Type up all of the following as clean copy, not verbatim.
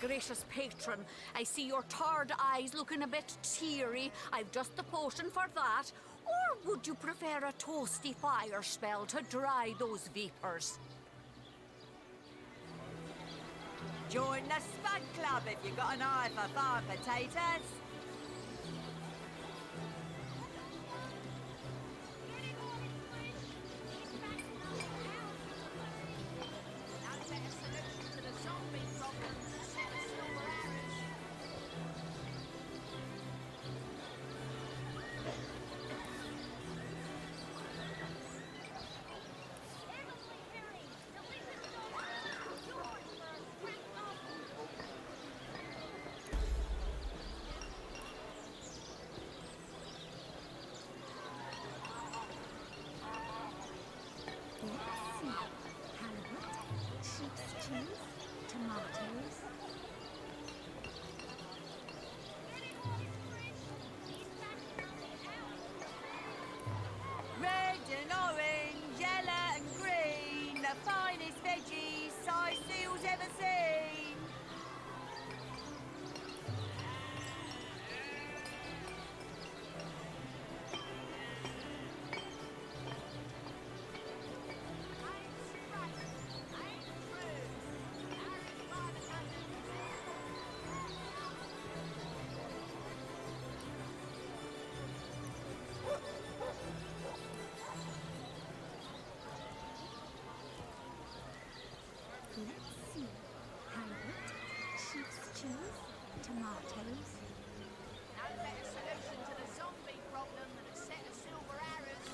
gracious patron. I see your tired eyes looking a bit teary. I've just the potion for that. Or would you prefer a toasty fire spell to dry those vapors? Join the Spud Club if you've got an eye for farm potatoes. Red and orange, yellow and green, the finest veggies size seals ever seen. Let's see. Halibut, sheep's cheese, tomatoes. No better solution to the zombie problem than a set of silver arrows.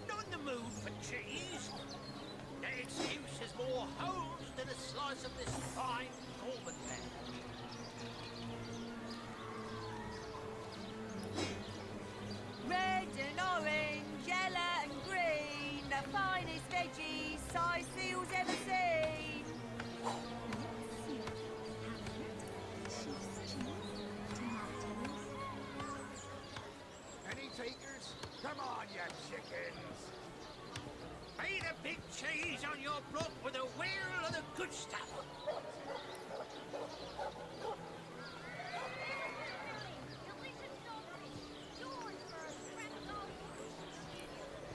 Not in the mood for cheese. That excuse is more holes than a slice of this fine Norman veg. Red and orange, yellow and green, the finest veggies size seals ever seen. Let's see. Halibut, sheep's cheese, tomatoes. Any takers? Come on, you chickens! Pay the big cheese on your block with a wheel of the good stuff.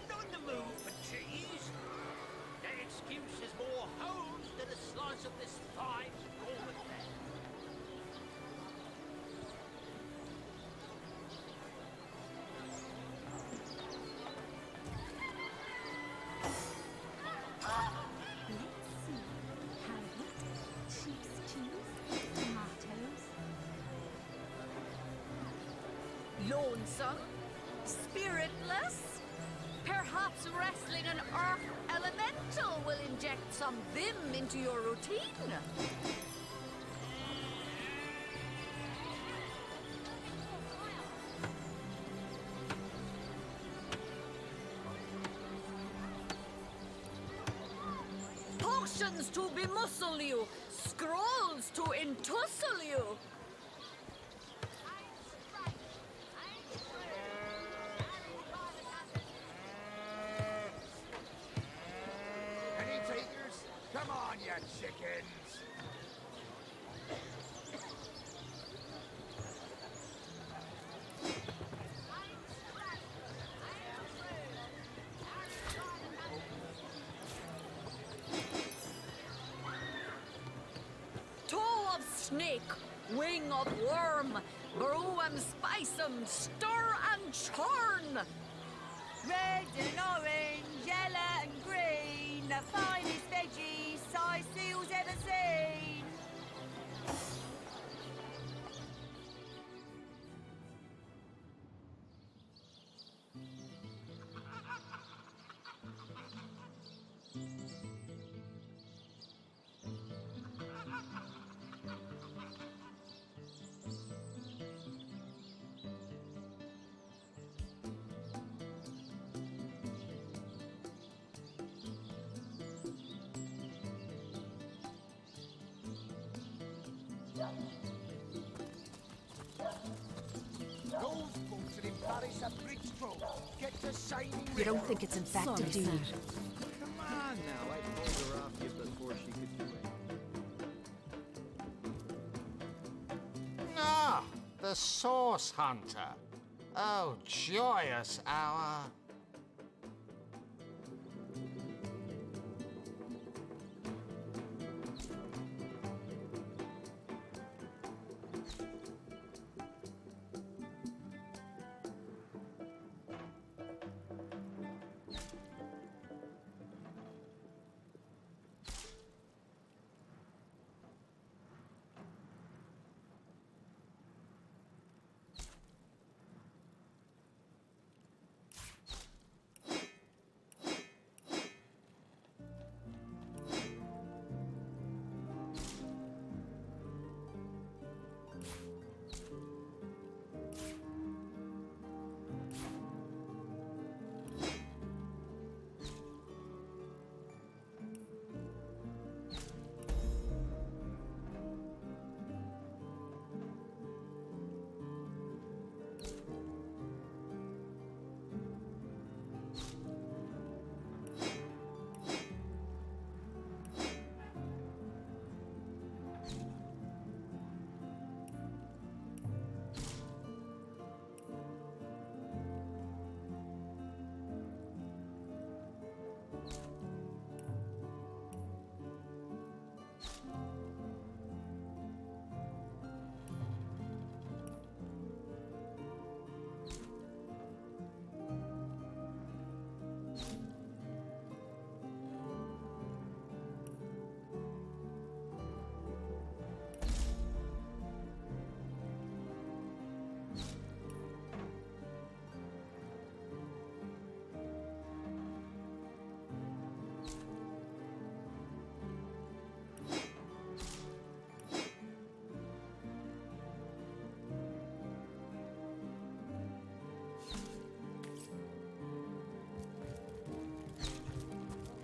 Not in the mood for cheese. That excuse is more holes than a slice of this fine Norman veg. Let's see. Halibut, sheep's cheese, tomatoes. Lonesome? Spiritless? Perhaps wrestling an earth elemental will inject some vim into your routine. Potions to bemuscle you, scrolls to entussle you. Any takers? Come on, you chickens! Toe of snake, wing of worm, brew and spice 'em, stir and churn. Red and orange, yellow and green, the finest veggies size seals ever seen. Those folks are in Paris at Bridge Grove. Get You don't think it's infected, do you? Come on now, I pulled her off you before she could do it. Ah, the Source Hunter. Oh, joyous hour.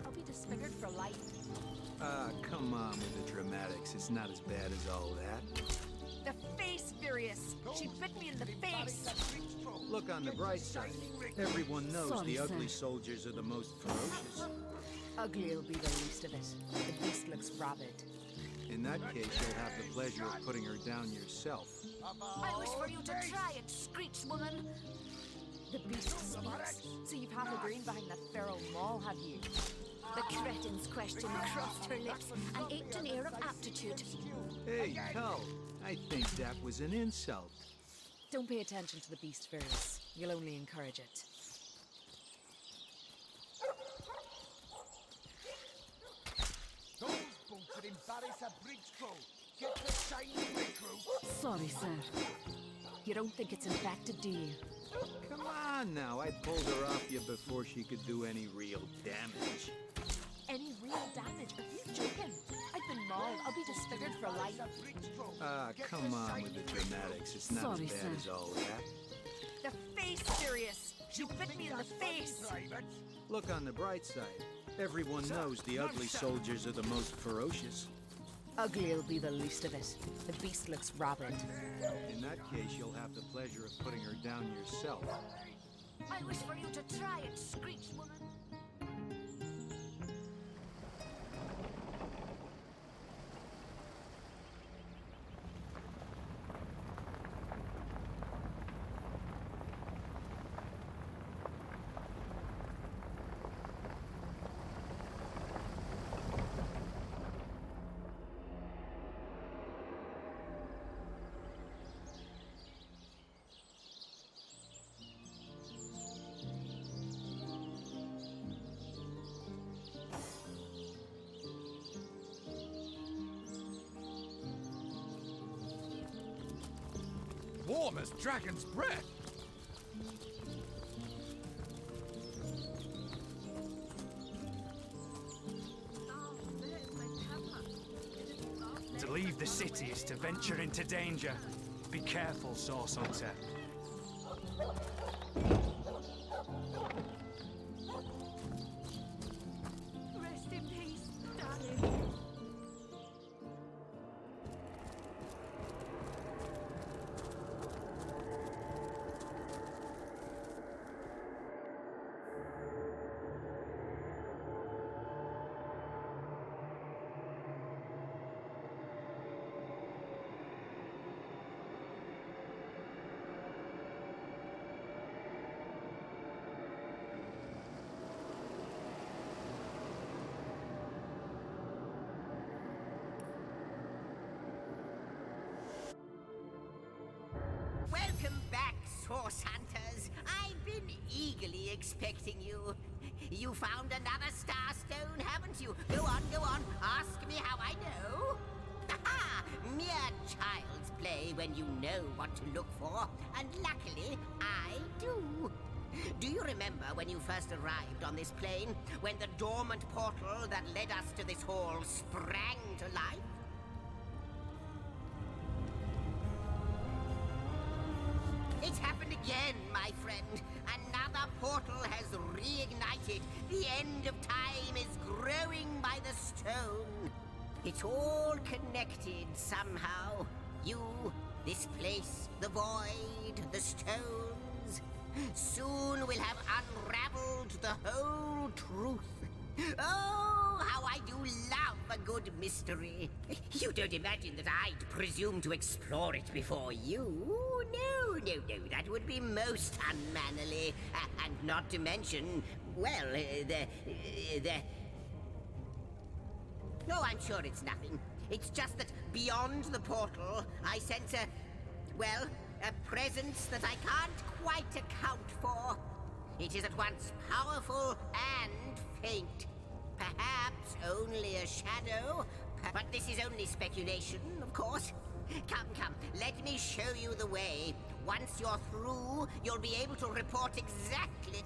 I'll be disfigured for life. Come on with the dramatics. It's not as bad as all that. The face furious. She bit me in the face. Look on the bright side. Everyone knows Sorry, the ugly sir. soldiers are the most ferocious. Ugly'll be the least of it. The beast looks rabid. In that case, you'll have the pleasure of putting her down yourself. I wish for you to try it, Screech woman. The beast speaks. So you've half a brain behind that feral maul, have you? The cretin's question crossed her lips and ached an air of aptitude. Hey, Cull, I think that was an insult. Don't pay attention to the beast, Furious. You'll only encourage it. Those bolts would embarrass a bridge crew. Get the shiny recruit. Sorry, sir. You don't think it's infected, do you? Come on now, I pulled her off you before she could do any real damage. Any real damage? Are you joking? I've been mauled. I'll be disfigured for life. Come on with the dramatics. It's not Sorry, as bad sir. as all that. The face furious. She bit me in the face. Look on the bright side. Everyone knows the ugly soldiers are the most ferocious. Ugly'll be the least of it. The beast looks rabid. In that case, you'll have the pleasure of putting her down yourself. I wish for you to try it, Screech woman. Warm as dragon's breath. To leave the city is to venture into danger. Be careful, Source Hunter. Rest in peace, darling. Welcome back, Source Hunters. I've been eagerly expecting you. You found another Starstone, haven't you? Go on, ask me how I know. Aha! Mere child's play when you know what to look for, and luckily, I do. Do you remember when you first arrived on this plane? When the dormant portal that led us to this hall sprang to life? It's happened again, my friend. Another portal has reignited. The end of time is growing by the stone. It's all connected somehow. You, this place, the void, the stones. Soon we'll have unraveled the whole truth. Oh, how I do love a good mystery. You don't imagine that I'd presume to explore it before you? No, that would be most unmannerly. And not to mention, well, No, I'm sure it's nothing. It's just that beyond the portal, I sense a presence that I can't quite account for. It is at once powerful and faint. Perhaps only a shadow, but this is only speculation, of course. Come, let me show you the way. Once you're through, you'll be able to report exactly...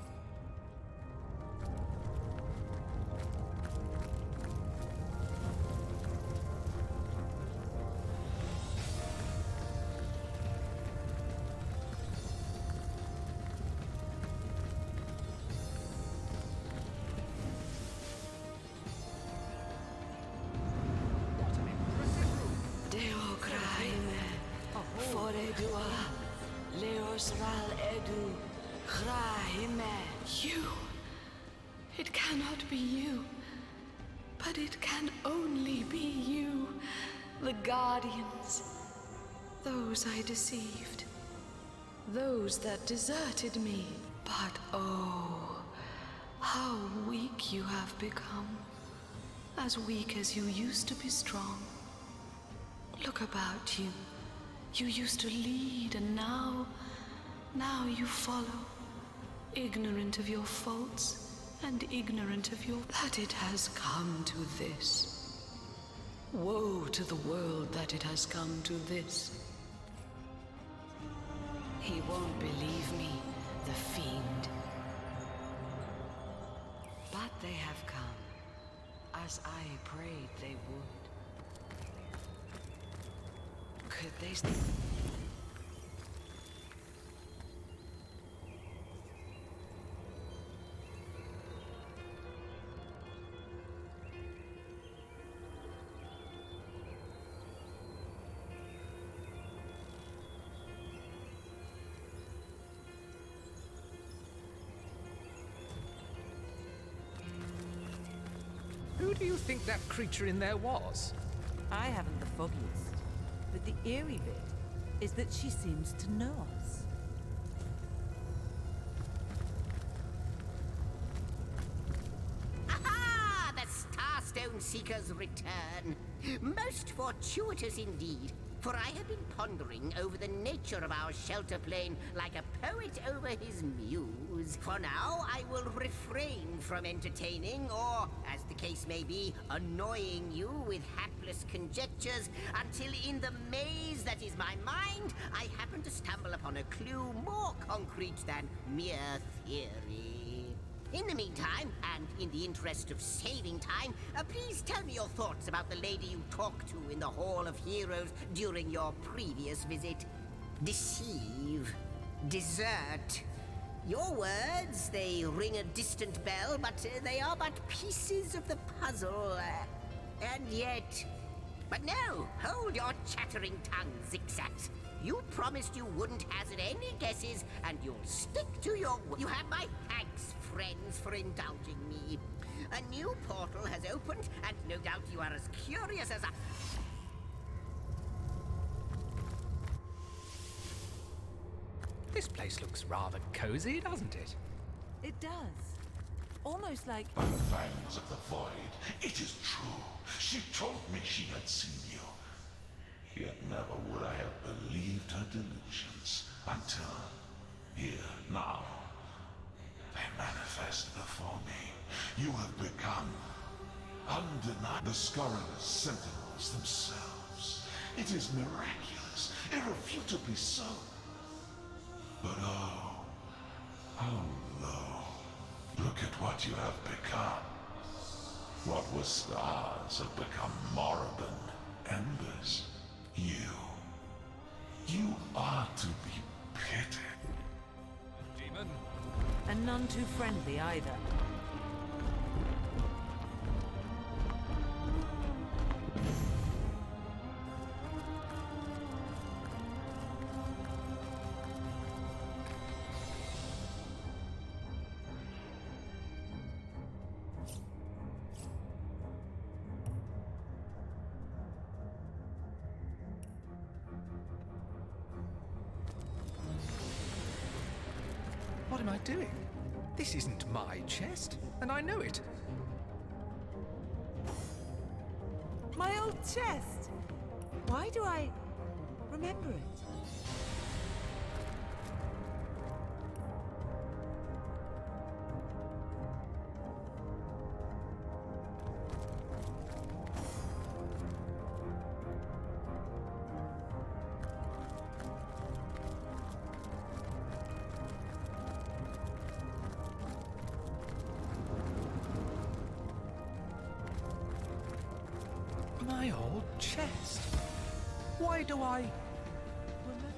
You. It cannot be you. But it can only be you. The Guardians. Those I deceived. Those that deserted me. But oh, how weak you have become. As weak as you used to be strong. Look about you. You used to lead, and now you follow. Ignorant of your faults, and ignorant of your... that it has come to this. Woe to the world that it has come to this. He won't believe me, the fiend. But they have come, as I prayed they would. Could they... Who do you think that creature in there was? I haven't the foggiest. But the eerie bit is that she seems to know us. Aha! The Starstone Seekers return. Most fortuitous indeed. For I have been pondering over the nature of our shelter plane like a poet over his muse. For now, I will refrain from entertaining, or, as the case may be, annoying you with hapless conjectures, until in the maze that is my mind, I happen to stumble upon a clue more concrete than mere theory. In the meantime, and in the interest of saving time, please tell me your thoughts about the lady you talked to in the Hall of Heroes during your previous visit. Deceive. Desert. Your words, they ring a distant bell, but they are but pieces of the puzzle. And yet... But no! Hold your chattering tongue, zigzags. You promised you wouldn't hazard any guesses, and you'll stick to your word. You have my thanks, friends, for indulging me. A new portal has opened, and no doubt you are as curious as I... This place looks rather cozy, doesn't it? It does. Almost like... By the fangs of the void, it is true. She told me she had seen you. Yet never would I have believed her delusions. until here now they manifest before me. You have become undeniable. The scurrilous sentinels themselves. It is miraculous, irrefutably so. But oh, how low. Look at what you have become. What was stars have become moribund embers. You are to be pitied. Demon? And none too friendly either. What am I doing? This isn't my chest, and I know it. My old chest! Why do I remember it? My old chest. Why do I remember it?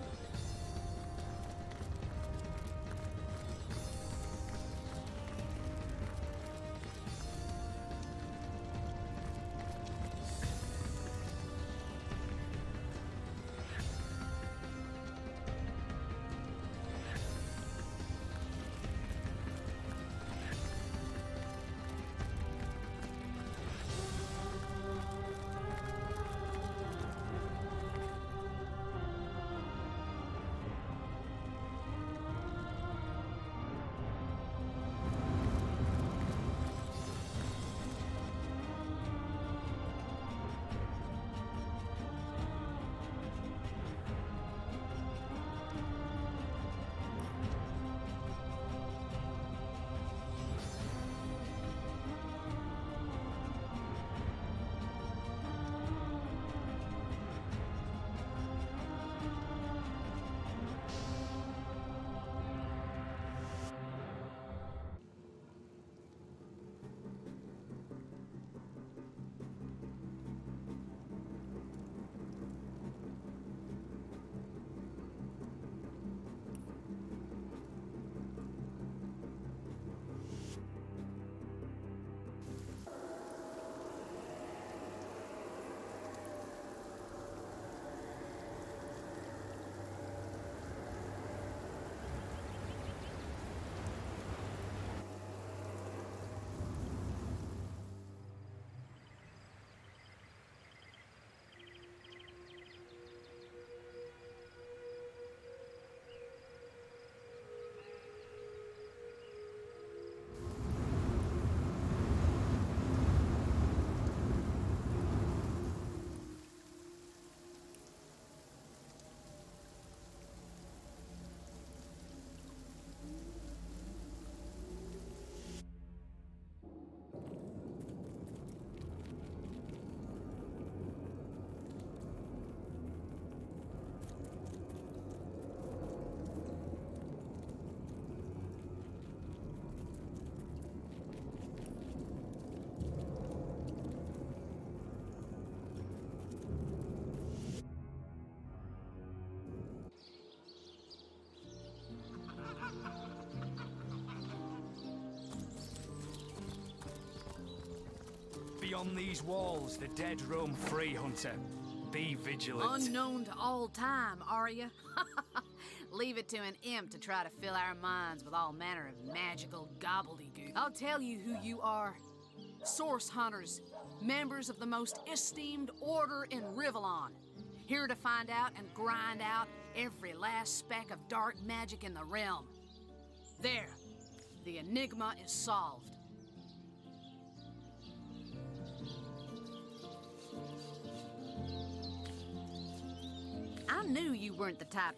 Beyond these walls, the dead roam free, Hunter. Be vigilant. Unknown to all time, are you? Leave it to an imp to try to fill our minds with all manner of magical gobbledygook. I'll tell you who you are. Source hunters, members of the most esteemed order in Rivellon. Here to find out and grind out every last speck of dark magic in the realm. There, the enigma is solved. I knew you weren't the type.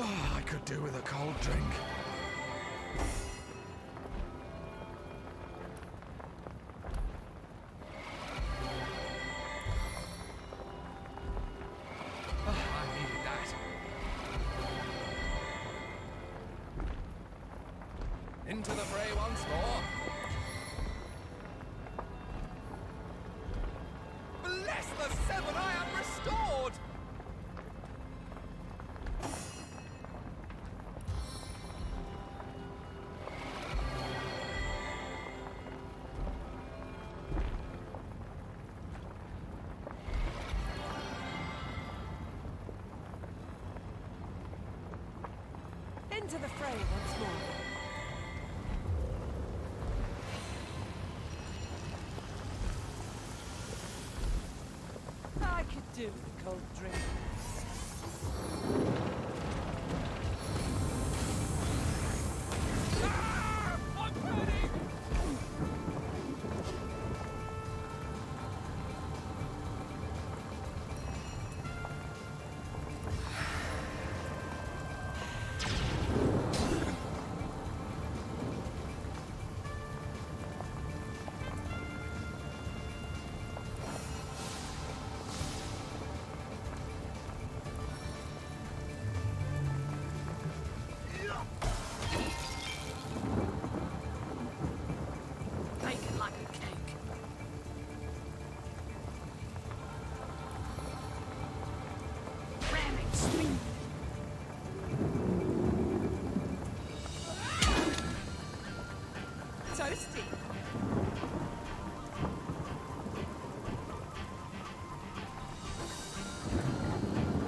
Oh, I could do with a cold drink. Oh, I needed that. Into the fray once more. Bless the seven, I am restored! Into the fray once more. I could do with a cold drink. Ah! I'm burning! Bake it like a cake. Ramming speed. Toasty.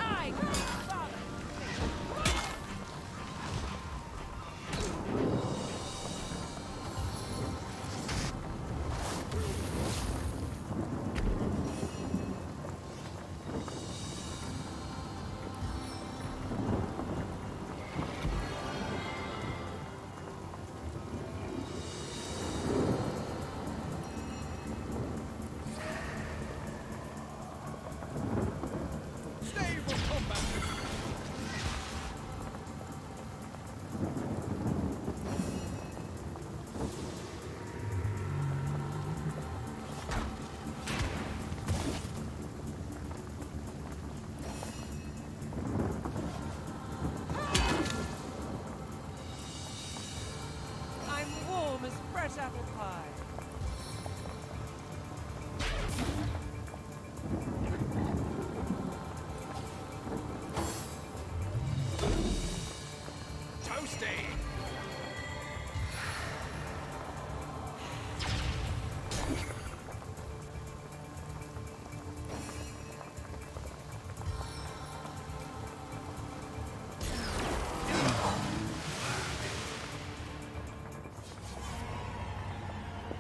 Aye, Stable combat! I'm warm as fresh apple pie. Toasty!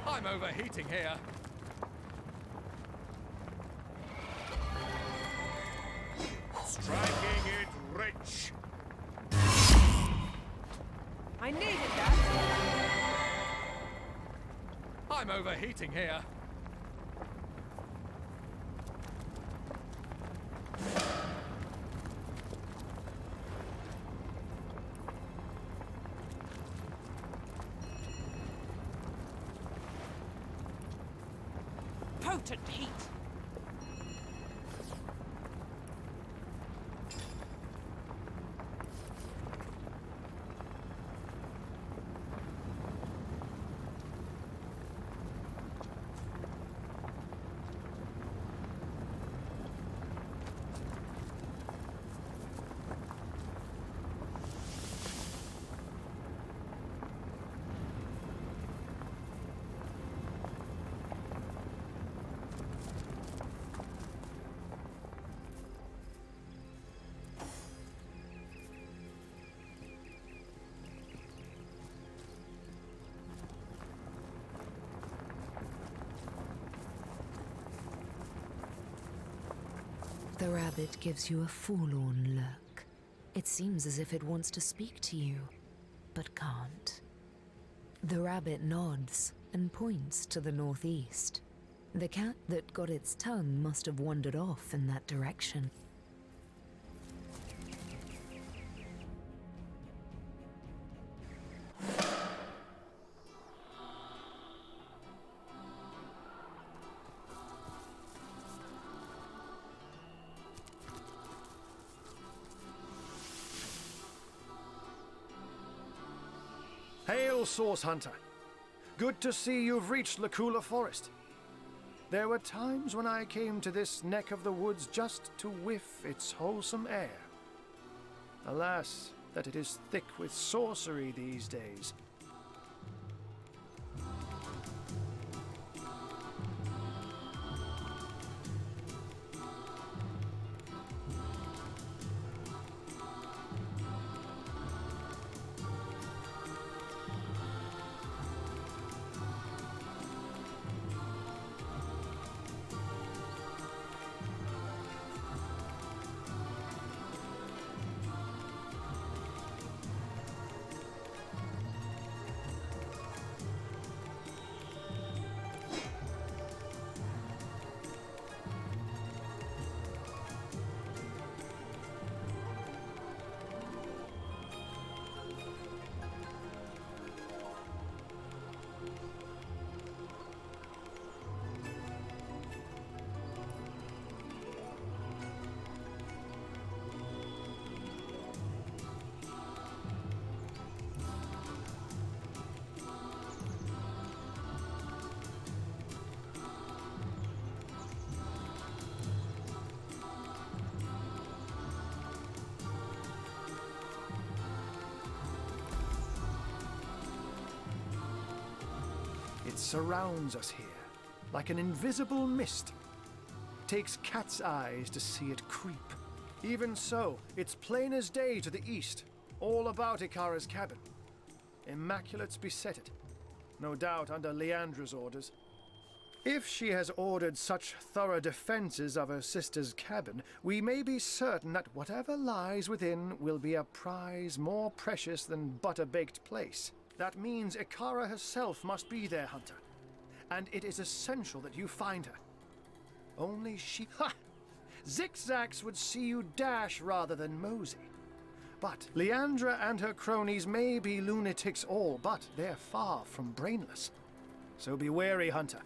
I'm overheating here. Striking it rich. I needed that. I'm overheating here. Potent heat. The rabbit gives you a forlorn look. It seems as if it wants to speak to you, but can't. The rabbit nods and points to the northeast. The cat that got its tongue must have wandered off in that direction. Farewell, Source Hunter. Good to see you've reached Luculla Forest. There were times when I came to this neck of the woods just to whiff its wholesome air. Alas, that it is thick with sorcery these days. It surrounds us here, like an invisible mist. Takes cat's eyes to see it creep. Even so, it's plain as day to the east, all about Ikara's cabin. Immaculates beset it, no doubt under Leandra's orders. If she has ordered such thorough defenses of her sister's cabin, we may be certain that whatever lies within will be a prize more precious than butter-baked plaice. That means Ikara herself must be there, Hunter. And it is essential that you find her. Only she... Ha! Zigzags would see you dash rather than mosey. But Leandra and her cronies may be lunatics all, but they're far from brainless. So be wary, Hunter.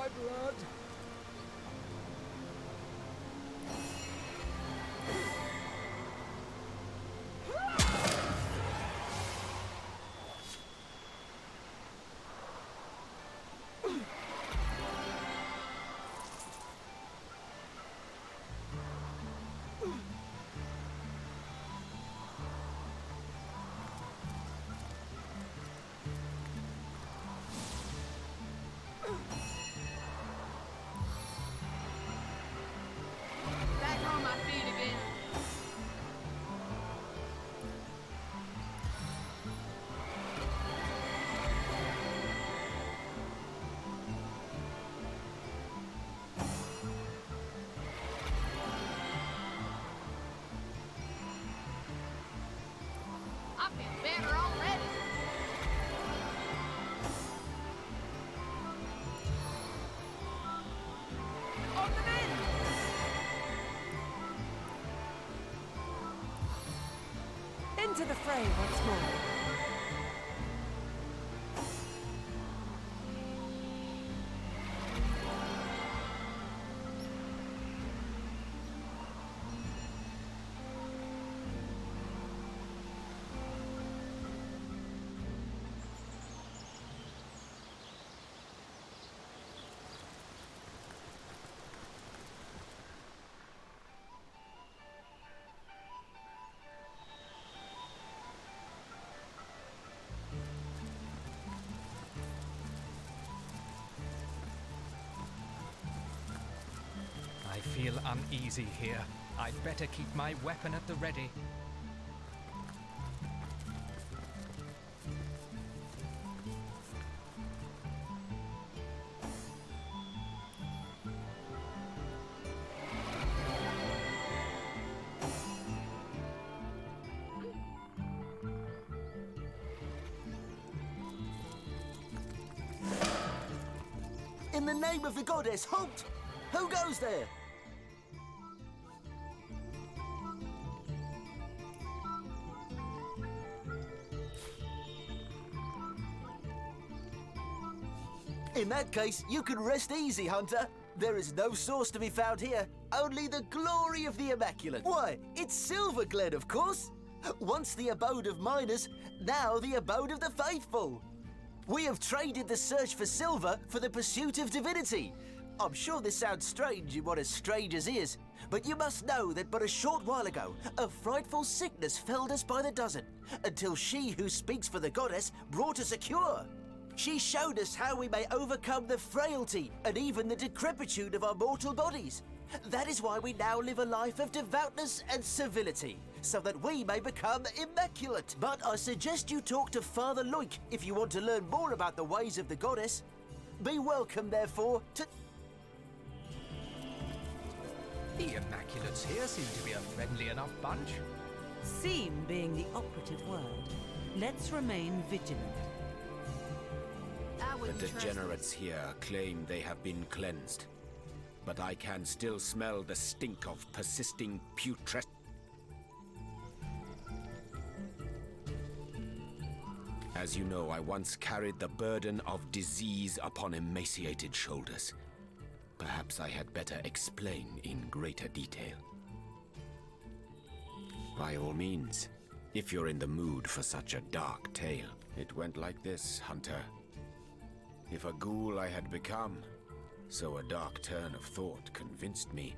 my blood. Back on my feet again. I feel better already. On the mend! Into the fray once more. I feel uneasy here. I'd better keep my weapon at the ready. In the name of the goddess, halt! Who goes there? In that case, you can rest easy, Hunter. There is no source to be found here, only the glory of the Immaculate. Why, it's Silverglen, of course. Once the abode of miners, now the abode of the faithful. We have traded the search for silver for the pursuit of divinity. I'm sure this sounds strange in what as strange as is, but you must know that but a short while ago, a frightful sickness felled us by the dozen, until she who speaks for the goddess brought us a cure. She showed us how we may overcome the frailty and even the decrepitude of our mortal bodies. That is why we now live a life of devoutness and civility, so that we may become immaculate. But I suggest you talk to Father Loic if you want to learn more about the ways of the goddess. Be welcome, therefore, to... The Immaculates here seem to be a friendly enough bunch. Seem being the operative word. Let's remain vigilant. The degenerates here claim they have been cleansed, but I can still smell the stink of persisting putrescence. As you know, I once carried the burden of disease upon emaciated shoulders. Perhaps I had better explain in greater detail. By all means, if you're in the mood for such a dark tale. It went like this, Hunter. If a ghoul I had become, so a dark turn of thought convinced me.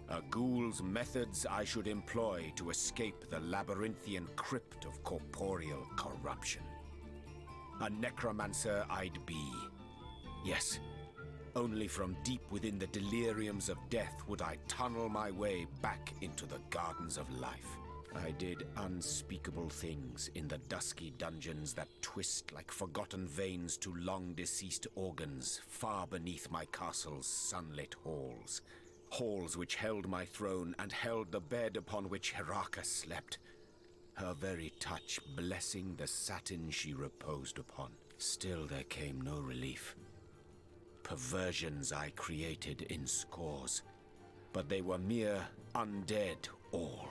A ghoul's methods I should employ to escape the labyrinthian crypt of corporeal corruption. A necromancer I'd be. Yes, only from deep within the deliriums of death would I tunnel my way back into the gardens of life. I did unspeakable things in the dusky dungeons that twist like forgotten veins to long-deceased organs far beneath my castle's sunlit halls. Halls which held my throne and held the bed upon which Heraka slept, her very touch blessing the satin she reposed upon. Still there came no relief. Perversions I created in scores, but they were mere undead all.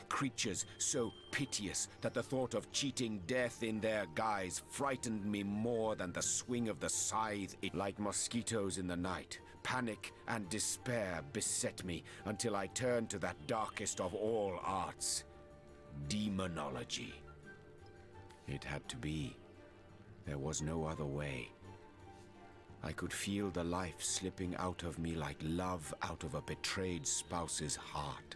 creatures so piteous that the thought of cheating death in their guise frightened me more than the swing of the scythe. Like mosquitoes in the night, panic and despair beset me until I turned to that darkest of all arts, demonology. It had to be. There was no other way. I could feel the life slipping out of me like love out of a betrayed spouse's heart.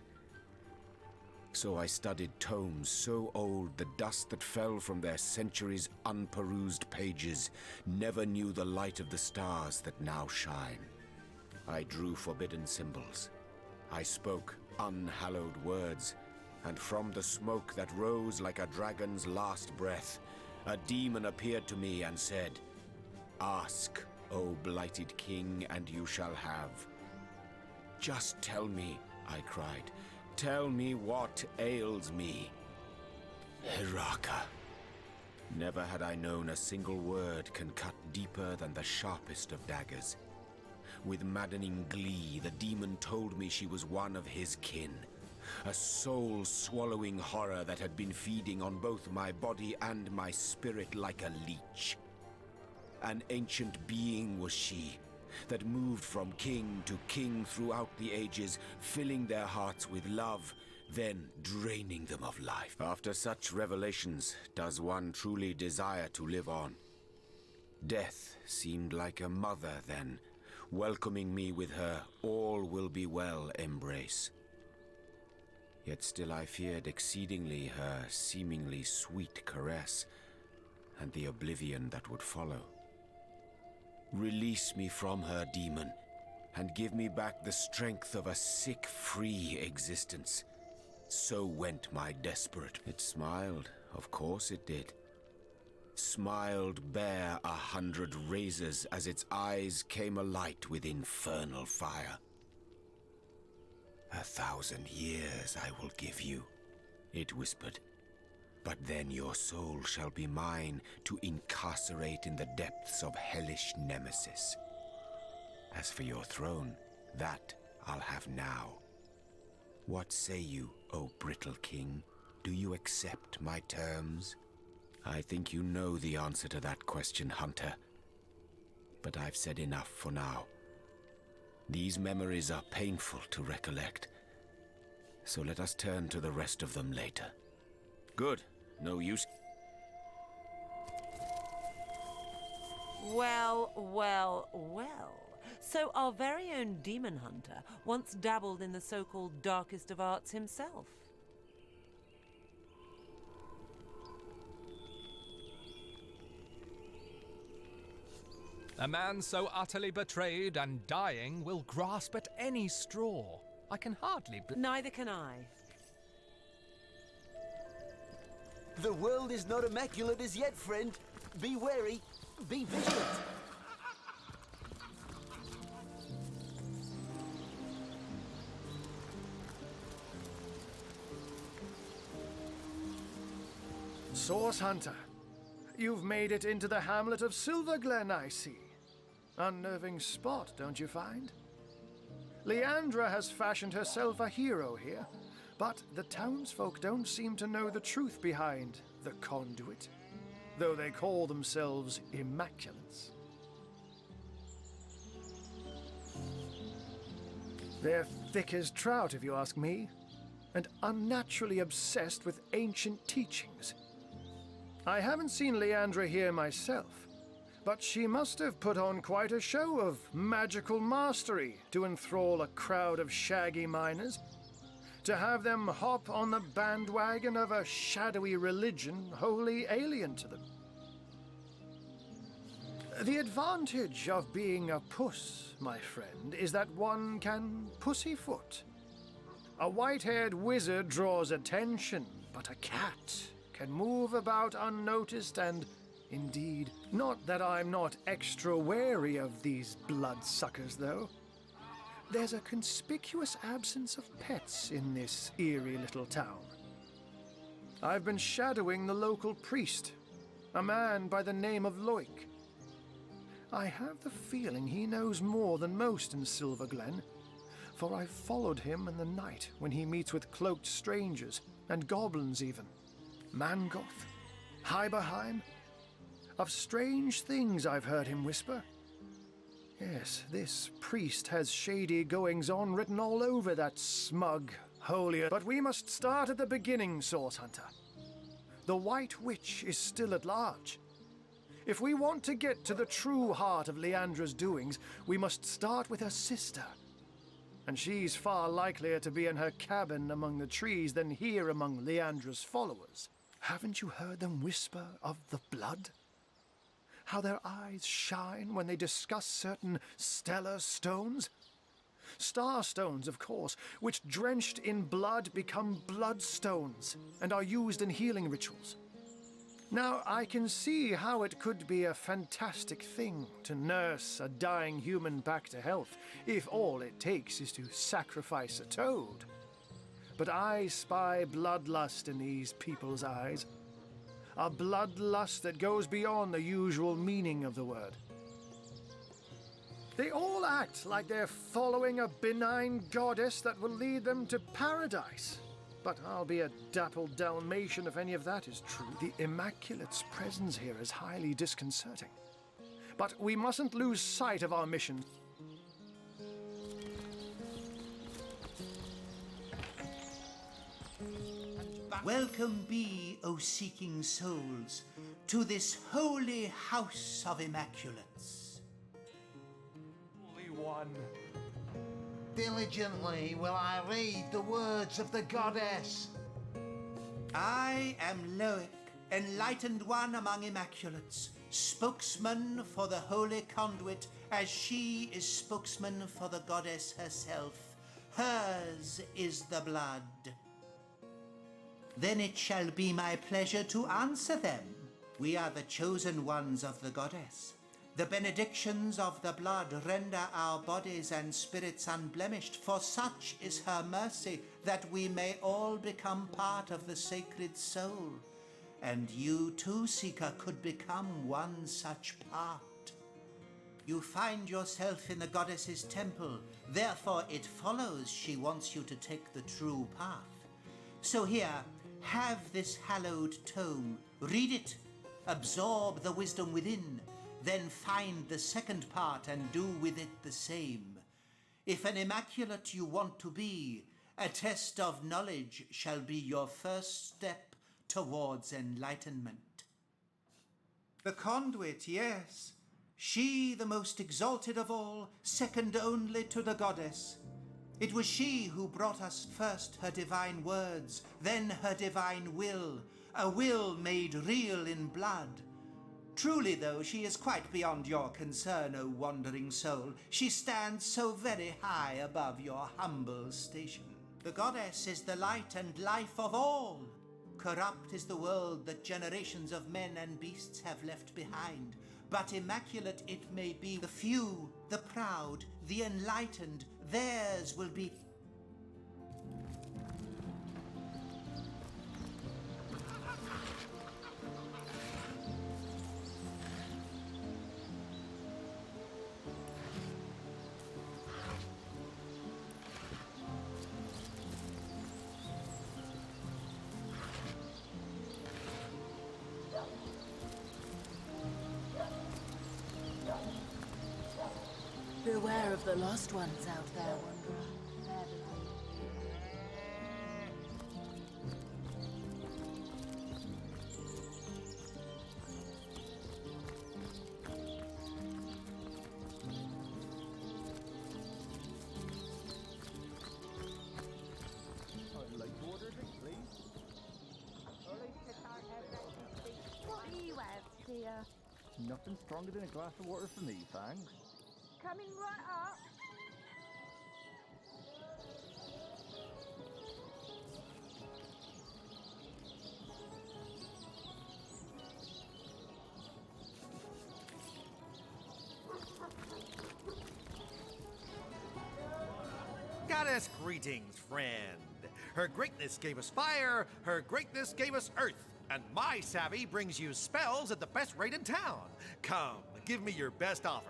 So I studied tomes so old the dust that fell from their centuries' unperused pages never knew the light of the stars that now shine. I drew forbidden symbols. I spoke unhallowed words, and from the smoke that rose like a dragon's last breath, a demon appeared to me and said, "Ask, O blighted king, and you shall have." "Just tell me," I cried. "Tell me what ails me." Hiraka. Never had I known a single word can cut deeper than the sharpest of daggers. With maddening glee, the demon told me she was one of his kin. A soul-swallowing horror that had been feeding on both my body and my spirit like a leech. An ancient being was she, that moved from king to king throughout the ages, filling their hearts with love, then draining them of life. After such revelations, does one truly desire to live on? Death seemed like a mother then, welcoming me with her all will be well embrace. Yet still I feared exceedingly her seemingly sweet caress, and the oblivion that would follow. Release me from her, demon, and give me back the strength of a sick, free existence. So went my desperate. It smiled, of course it did. Smiled bare 100 razors as its eyes came alight with infernal fire. 1,000 years I will give you, it whispered. But then your soul shall be mine to incarcerate in the depths of hellish nemesis. As for your throne, that I'll have now. What say you, O brittle king? Do you accept my terms? I think you know the answer to that question, Hunter. But I've said enough for now. These memories are painful to recollect, so let us turn to the rest of them later. Good. No use. Well, well, well. So our very own demon hunter once dabbled in the so-called darkest of arts himself. A man so utterly betrayed and dying will grasp at any straw. I can hardly Neither can I. The world is not immaculate as yet, friend. Be wary. Be vigilant. Source Hunter, you've made it into the hamlet of Silverglen, I see. Unnerving spot, don't you find? Leandra has fashioned herself a hero here, but the townsfolk don't seem to know the truth behind the Conduit, though they call themselves Immaculates. They're thick as trout, if you ask me, and unnaturally obsessed with ancient teachings. I haven't seen Leandra here myself, but she must have put on quite a show of magical mastery to enthrall a crowd of shaggy miners, to have them hop on the bandwagon of a shadowy religion wholly alien to them. The advantage of being a puss, my friend, is that one can pussyfoot. A white-haired wizard draws attention, but a cat can move about unnoticed and, indeed, not that I'm not extra wary of these bloodsuckers, though. There's a conspicuous absence of pets in this eerie little town. I've been shadowing the local priest, a man by the name of Loic. I have the feeling he knows more than most in Silverglen, for I followed him in the night when he meets with cloaked strangers, and goblins even. Mangoth, Hyberheim. Of strange things I've heard him whisper. Yes, this priest has shady goings-on written all over that smug, holier. But we must start at the beginning, Source Hunter. The White Witch is still at large. If we want to get to the true heart of Leandra's doings, we must start with her sister. And she's far likelier to be in her cabin among the trees than here among Leandra's followers. Haven't you heard them whisper of the blood? How their eyes shine when they discuss certain stellar stones? Star stones, of course, which drenched in blood become bloodstones and are used in healing rituals. Now, I can see how it could be a fantastic thing to nurse a dying human back to health if all it takes is to sacrifice a toad. But I spy bloodlust in these people's eyes. A bloodlust that goes beyond the usual meaning of the word. They all act like they're following a benign goddess that will lead them to paradise. But I'll be a dappled Dalmatian if any of that is true. The Immaculates' presence here is highly disconcerting. But we mustn't lose sight of our mission. Welcome be, O seeking souls, to this holy house of Immaculates. Holy One. Diligently will I read the words of the goddess. I am Loic, enlightened one among Immaculates, spokesman for the holy Conduit, as she is spokesman for the goddess herself. Hers is the blood. Then it shall be my pleasure to answer them. We are the chosen ones of the goddess. The benedictions of the blood render our bodies and spirits unblemished, for such is her mercy, that we may all become part of the sacred soul. And you too, Seeker, could become one such part. You find yourself in the goddess's temple, therefore it follows she wants you to take the true path. So here, have this hallowed tome, read it, absorb the wisdom within, then find the second part and do with it the same. If an Immaculate you want to be, a test of knowledge shall be your first step towards enlightenment. The Conduit, yes, she the most exalted of all, second only to the goddess. It was she who brought us first her divine words, then her divine will, a will made real in blood. Truly, though, she is quite beyond your concern, O wandering soul. She stands so very high above your humble station. The goddess is the light and life of all. Corrupt is the world that generations of men and beasts have left behind. But immaculate it may be, the few, the proud, the enlightened, theirs will be. Beware of the lost ones out there, Wanderer. I'd like to order a drink, please. What do you have, dear? Nothing stronger than a glass of water for me, thanks. Coming right up. Goddess greetings, friend. Her greatness gave us fire, her greatness gave us earth, and my savvy brings you spells at the best rate in town. Come, give me your best offer.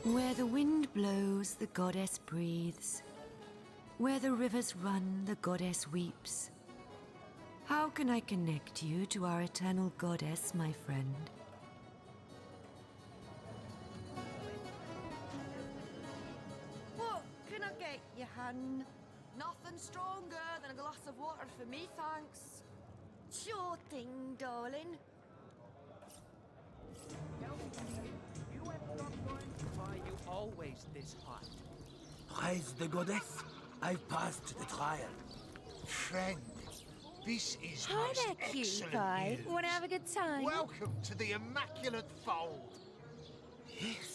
Where the wind blows, the goddess breathes. Where the rivers run, the goddess weeps. How can I connect you to our eternal goddess, my friend? What can I get, Jahan? Nothing stronger than a glass of water for me, thanks. Sure thing, darling. Why are you always this hot? Praise the goddess. I've passed the trial. Friend, this is Hi most there, cutie excellent pie. news. Wanna have a good time? Welcome to the Immaculate Fold. Yes,